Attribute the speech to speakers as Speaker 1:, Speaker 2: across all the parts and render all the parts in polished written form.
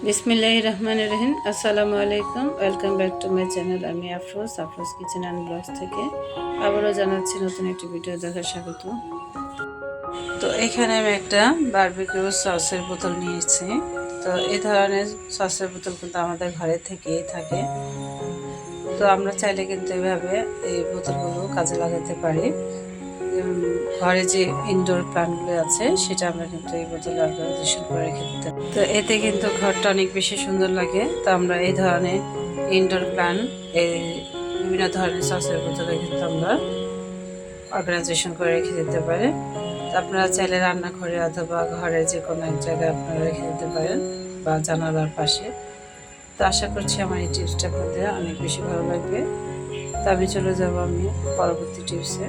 Speaker 1: বিসমিল্লাহির রহমানির রহিম। আসসালামু আলাইকুম, welcome back to my channel. আমি আফরোজ কিচেন অ্যান্ড ব্লগস থেকে আবারও জানাচ্ছি নতুন একটি ভিডিও দেখার স্বাগত। তো এখানে আমি একটা বারবিকিউ সসের বোতল নিয়েছি। তো এই ধরনের সসের বোতল কিন্তু আমাদের ঘরে থেকেই থাকে। তো আমরা চাইলে কিন্তু এভাবে এই বোতলগুলো কাজে লাগাতে পারি। ঘরে যে ইনডোর প্ল্যান্টগুলো আছে সেটা আমরা কিন্তু এই বোতলে অর্গানাইজেশন করে রেখে দিতে পারি। তো এতে কিন্তু ঘরটা অনেক বেশি সুন্দর লাগে। তো আমরা এই ধরনের ইনডোর প্ল্যান্ট এই বিভিন্ন ধরনের সসের বোতলে কিন্তু আমরা অর্গানাইজেশন করে রেখে দিতে পারি। তো আপনারা চাইলে রান্নাঘরে অথবা ঘরে যে কোনো এক জায়গায় আপনারা রেখে দিতে পারেন বা জানালার পাশে। তো আশা করছি আমার এই টিপসটা আপনাদের অনেক বেশি ভালো লাগবে। তো আমি চলে যাব আমি পরবর্তী টিপসে।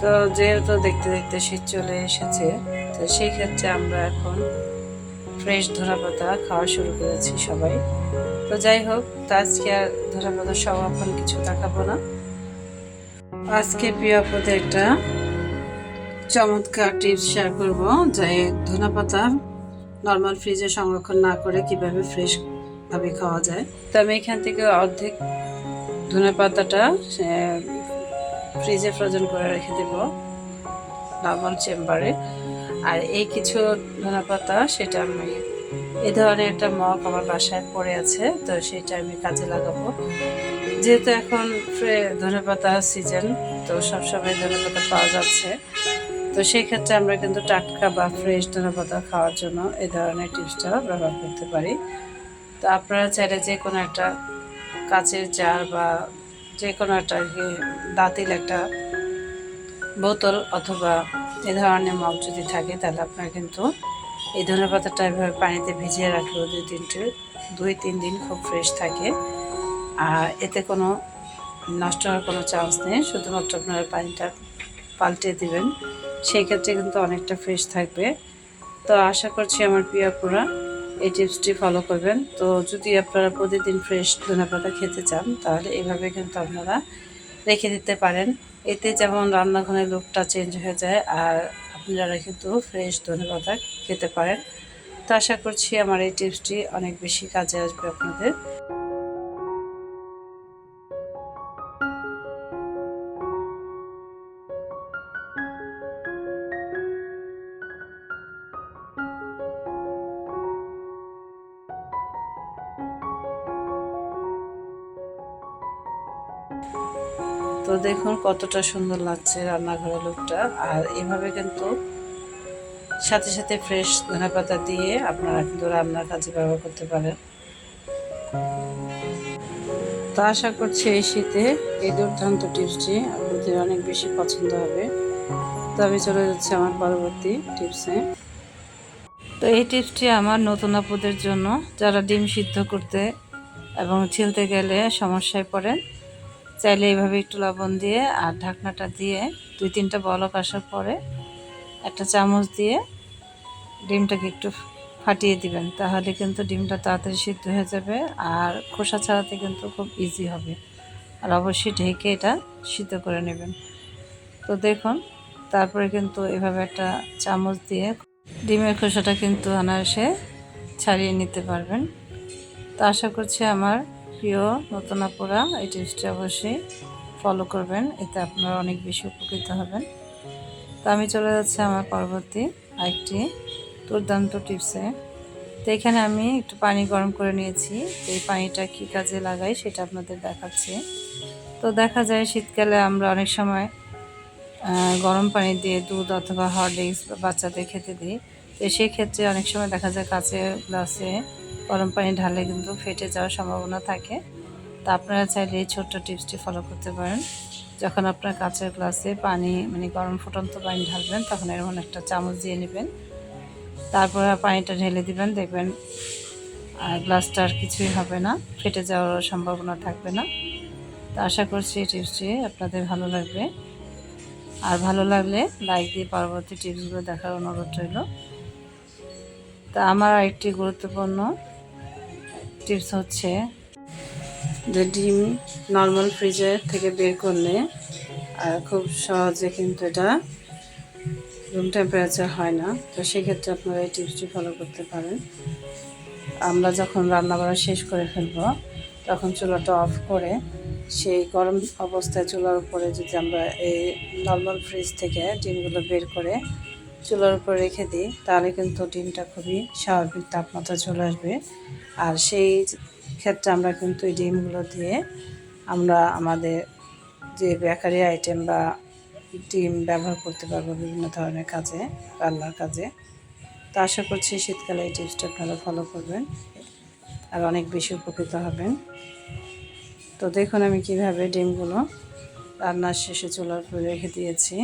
Speaker 1: তো যেহেতু দেখতে দেখতে শীত চলে এসেছে, তো সেই ক্ষেত্রে আমরা এখন ফ্রেশ ধনেপাতা খাওয়া শুরু করেছি সবাই। তো যাই হোক, তো আজকে আর ধনেপাতা সংরক্ষণ কিছু দেখাবো না। আজকে প্রিয় আপনাদের একটা চমৎকার টিপস শেয়ার করবো, যে ধনেপাতা নর্মাল ফ্রিজে সংরক্ষণ না করে কিভাবে ফ্রেশ ভাবে খাওয়া যায়। তো আমি এখান থেকে অর্ধেক ধনেপাতাটা ফ্রিজে ফ্রোজেন করে রেখে দেবো নর্মাল চেম্বারে। আর এই কিছু ধনেপাতা সেটা আমি এই ধরনের একটা মগ আমার বাসায় পড়ে আছে, তো সেটা আমি কাজে লাগাবো। যেহেতু এখন ধনেপাতা সিজন, তো সবসময় ধনেপাতা পাওয়া যাচ্ছে। তো সেই ক্ষেত্রে আমরা কিন্তু টাটকা বা ফ্রেশ ধনেপাতা খাওয়ার জন্য এই ধরনের টিপসটা ব্যবহার করতে পারি। তো আপনারা চাইলে যে কোনো একটা কাচের জার বা যে কোনো একটা দাঁতিল একটা বোতল অথবা এ ধরনের মগ যদি থাকে, তাহলে আপনারা কিন্তু এই ধনেপাতাটা এভাবে পানিতে ভিজিয়ে রাখলেও 2-3 দিন খুব ফ্রেশ থাকে। আর এতে কোনো নষ্ট হওয়ার কোনো চান্স নেই। শুধুমাত্র আপনারা পানিটা পাল্টে দিবেন, সেই ক্ষেত্রে কিন্তু অনেকটা ফ্রেশ থাকবে। তো আশা করছি আমার প্রিয়পুরা এই টিপসটি ফলো করবেন। তো যদি আপনারা প্রতিদিন ফ্রেশ ধনেপাতা খেতে চান, তাহলে এভাবে কিন্তু আপনারা রেখে দিতে পারেন। এতে যেমন রান্নাঘরের লুকটা চেঞ্জ হয়ে যায়, আর আপনারা কিন্তু ফ্রেশ ধনেপাতা খেতে পারেন। তো আশা করছি আমার এই টিপসটি অনেক বেশি কাজে আসবে আপনাদের। তো দেখুন কতটা সুন্দর লাগছে রান্নাঘরের লুকটা। আর এভাবে কিন্তু সাথে সাথে ফ্রেশ ধনেপাতা দিয়ে আপনারা কিন্তু রান্নার কাজে ব্যবহার করতে পারেন। তো আশা করছি এই শীতে এই দুর্দান্ত টিপসটি আপনাদের অনেক বেশি পছন্দ হবে। তো আমি চলে যাচ্ছি আমার পরবর্তী টিপসে। তো এই টিপসটি আমার নতুন আপুদের জন্য, যারা ডিম সিদ্ধ করতে এবং ছিলতে গেলে সমস্যায় পড়েন। চাইলে এইভাবে একটু লবণ দিয়ে আর ঢাকনাটা দিয়ে 2-3টা বলক আসার পরে একটা চামচ দিয়ে ডিমটাকে একটু ফাটিয়ে দিবেন, তাহলে কিন্তু ডিমটা তাড়াতাড়ি সিদ্ধ হয়ে যাবে আর খোসা ছাড়াতে কিন্তু খুব ইজি হবে। আর অবশ্যই ঢেকে এটা সিদ্ধ করে নেবেন। তো দেখুন, তারপরে কিন্তু এভাবে একটা চামচ দিয়ে ডিমের খোসাটা কিন্তু অনায়াসে ছাড়িয়ে নিতে পারবেন। তো আশা করছি আমার প্রিয় নতুন আপুরা এই টিপসটি অবশ্যই ফলো করবেন, এতে আপনারা অনেক বেশি উপকৃত হবেন। তো আমি চলে যাচ্ছি আমার পরবর্তী আরেকটি দুর্দান্ত টিপসে। তো এখানে আমি একটু পানি গরম করে নিয়েছি। তো এই পানিটা কী কাজে লাগাই সেটা আপনাদের দেখাচ্ছি। তো দেখা যায় শীতকালে আমরা অনেক সময় গরম পানি দিয়ে দুধ অথবা হরলিক্স বাচ্চাদের খেতে দিই। তো সেই ক্ষেত্রে অনেক সময় দেখা যায় কাঁচের গ্লাসে গরম পানি ঢালে কিন্তু ফেটে যাওয়ার সম্ভাবনা থাকে। তা আপনারা চাইলে এই ছোট্ট টিপসটি ফলো করতে পারেন। যখন আপনার কাঁচের গ্লাসে পানি গরম ফুটন্ত পানি ঢালবেন, তখন এরকম একটা চামচ দিয়ে নেবেন, তারপরে পানিটা ঢেলে দিবেন। দেখবেন গ্লাসটা আর কিছুই হবে না, ফেটে যাওয়ার সম্ভাবনা থাকবে না। তো আশা করছি এই টিপসটি আপনাদের ভালো লাগবে। আর ভালো লাগলে লাইক দিয়ে পরবর্তী টিপসগুলো দেখার অনুরোধ রইল। তা আমার আরেকটি গুরুত্বপূর্ণ টিপস হচ্ছে যে ডিম নর্মাল ফ্রিজের থেকে বের করলে খুব সহজে কিন্তু এটা রুম টেম্পারেচার হয় না। তো সেক্ষেত্রে আপনারা এই টিপসটি ফলো করতে পারেন। আমরা যখন রান্নাবাড়া শেষ করে ফেলবো তখন চুলাটা অফ করে সেই গরম অবস্থায় চুলার উপরে যদি আমরা এই নর্মাল ফ্রিজ থেকে ডিমগুলো বের করে চুলার উপর রেখে দিই তাহলে কিন্তু ডিমটা খুবই স্বাভাবিক তাপমাত্রা চলে আসবে। আর সেই ক্ষেত্রে আমরা কিন্তু এই ডিমগুলো দিয়ে আমরা আমাদের যে বেকারি আইটেম বা ডিম ব্যবহার করতে পারবো বিভিন্ন ধরনের কাজে, রান্নার কাজে। তো আশা করছি শীতকালে এই টিপসটা আপনারা ফলো করবেন আর অনেক বেশি উপকৃত হবেন। তো দেখুন আমি কিভাবে ডিমগুলো রান্নার শেষে চুলার উপরে রেখে দিয়েছি।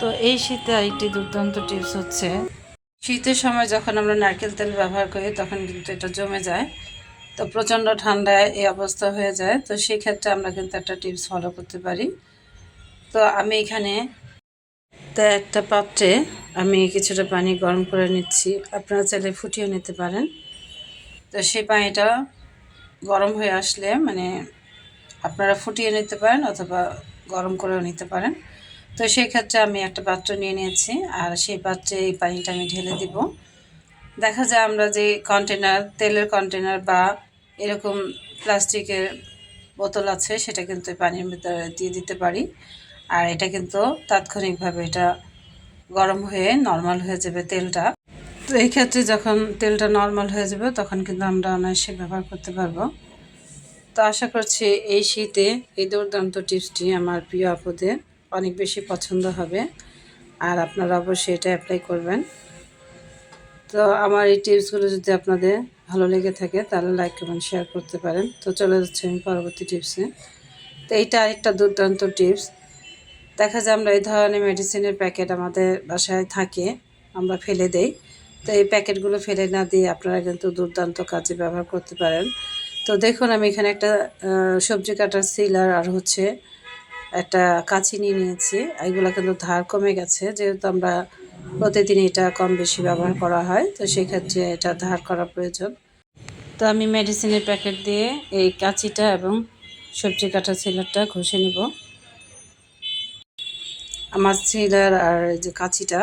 Speaker 1: তো এই শীতে আরেকটি দুর্দান্ত টিপস হচ্ছে, শীতের সময় যখন আমরা নারকেল তেল ব্যবহার করি তখন কিন্তু এটা জমে যায়। তো প্রচণ্ড ঠান্ডায় এই অবস্থা হয়ে যায়। তো সেই ক্ষেত্রে আমরা কিন্তু একটা টিপস ফলো করতে পারি। তো আমি এখানে একটা পাত্রে আমি কিছুটা পানি গরম করে নিচ্ছি, আপনারা চাইলে ফুটিয়ে নিতে পারেন। তো সেই পানিটা গরম হয়ে আসলে মানে আপনারা ফুটিয়ে নিতে পারেন অথবা গরম করেও নিতে পারেন। তো সেই ক্ষেত্রে আমি একটা পাত্র নিয়ে নিয়েছি আর সেই পাত্রে এই পানিটা আমি ঢেলে দিব। দেখা যায় আমরা যে কন্টেনার, তেলের কন্টেনার বা এরকম প্লাস্টিকের বোতল আছে সেটা কিন্তু পানির ভিতরে দিয়ে দিতে পারি। আর এটা কিন্তু তাৎক্ষণিকভাবে এটা গরম হয়ে নর্মাল হয়ে যাবে তেলটা। তো এই ক্ষেত্রে যখন তেলটা নর্মাল হয়ে যাবে তখন কিন্তু আমরা অনায়াসে ব্যবহার করতে পারবো। তো আশা করছি এই শীতে এই দুর্দান্ত টিপসটি আমার প্রিয় আপুদের অনেক বেশি পছন্দ হবে আর আপনারা অবশ্যই এটা অ্যাপ্লাই করবেন। তো আমার এই টিপসগুলো যদি আপনাদের ভালো লেগে থাকে তাহলে লাইক কমেন্ট শেয়ার করতে পারেন। তো চলে যাচ্ছি আমি পরবর্তী টিপসে। তো এইটা আরেকটা দুর্দান্ত টিপস। দেখা যায় আমরা এই ধরনের মেডিসিনের প্যাকেট আমাদের বাসায় থাকে, আমরা ফেলে দেই। তো এই প্যাকেটগুলো ফেলে না দিয়ে আপনারা কিন্তু দুর্দান্ত কাজে ব্যবহার করতে পারেন। তো দেখুন আমি এখানে একটা সবজি কাটার সিলার আর হচ্ছে একটা কাঁচি নিয়ে নিয়েছি। এগুলো কিন্তু ধার কমে গেছে যেহেতু আমরা প্রতিদিন এটা কম বেশি ব্যবহার করা হয়, তো সেক্ষেত্রে এটা ধার করা প্রয়োজন। তো আমি মেডিসিনের প্যাকেট দিয়ে এই কাঁচিটা এবং সবজি কাটার সিলারটা ঘষে নিব। আমার সিলার আর যে কাঁচিটা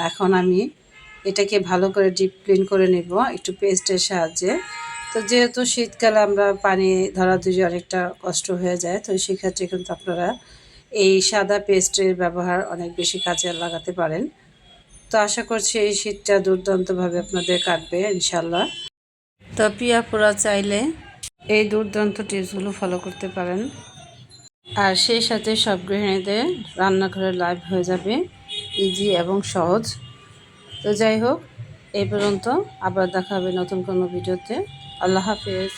Speaker 1: এখন আমি এটাকে ভালো করে ডিপ ক্লিন করে নেব একটু পেস্টের সাহায্যে। তো যেহেতু শীতকালে আমরা পানি ধরাধরি অনেকটা কষ্ট হয়ে যায়, তো সেক্ষেত্রে কিন্তু আপনারা এই সাদা পেস্টের ব্যবহার অনেক বেশি কাজে লাগাতে পারেন। তো আশা করছি এই শীতটা দুর্দান্তভাবে আপনাদের কাটবে ইনশাল্লাহ। তো পিয়াপুরা চাইলে এই দুর্দান্ত টিপসগুলো ফলো করতে পারেন আর সেই সাথে সব গৃহিণীদের রান্নাঘরে লাইভ হয়ে যাবে ইজি এবং সহজ। তো যাই হোক, এই পর্যন্ত আবার দেখা হবে নতুন কোনো ভিডিওতে। আল্লাহ হাফেজ।